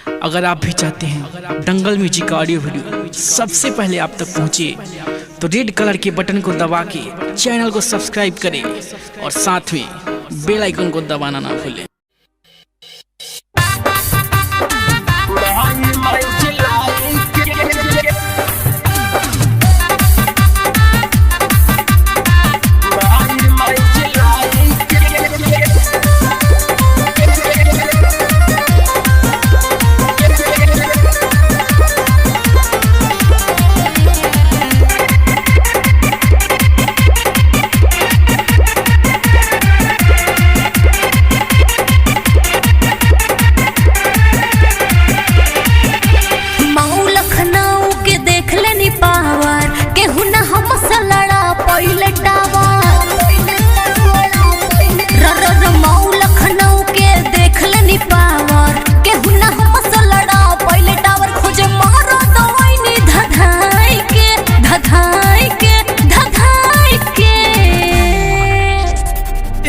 अगर आप भी चाहते हैं दंगल म्यूजिक का ऑडियो वीडियो सबसे पहले आप तक पहुंचे तो रेड कलर के बटन को दबा के चैनल को सब्सक्राइब करें और साथ में बेल आइकन को दबाना ना भूलें।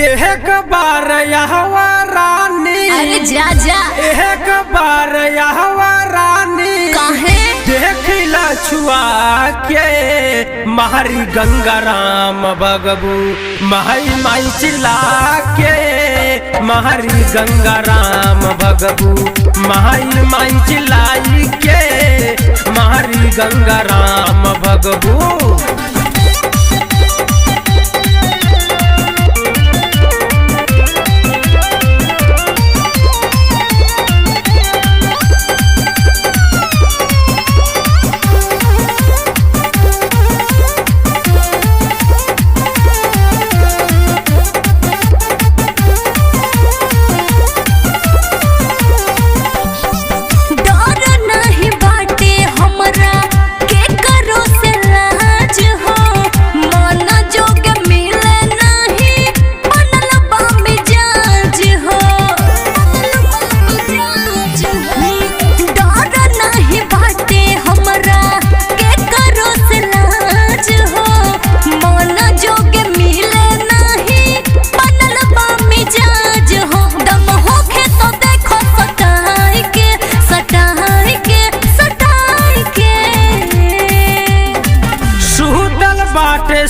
एक बार यहवा रानी, अरे जा जा एक बार यहवा रानी काहे देखिला छुआ के महरी गंगा राम बगबू माई माई चिल्ला के महरी गंगा राम बगबू माई माई चिल्लाई के महरी गंगा राम बगबू।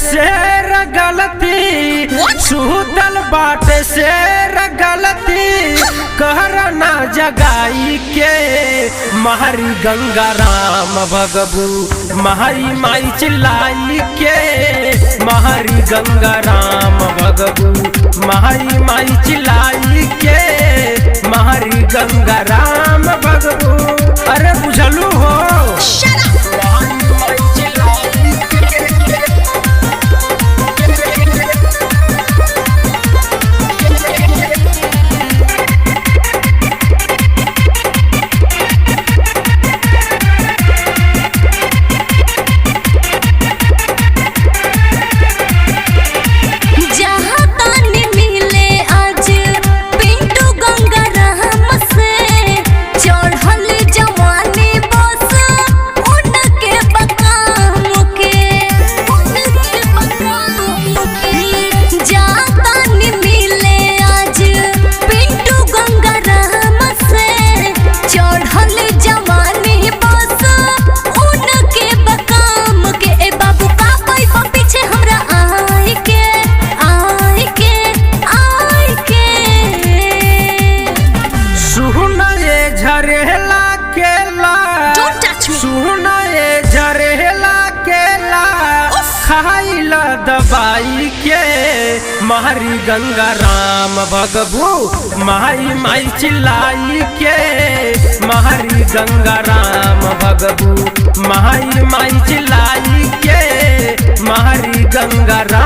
शेर गलती सुतल बाटे शेर गलती कहरना जगाई के महरी गंगा राम भगबू माई माई चिल्लाई के महरी गंगा राम भगबू माई माई चिल्लाई के महरी गंगा राम भगबू। अरे बुझलू हो खाइला दबाई के महरी गंगा राम भगबू माई माई चिल्लाई के महरी गंगा राम भगबू माई माई चिल्लाई के महरी गंगा राम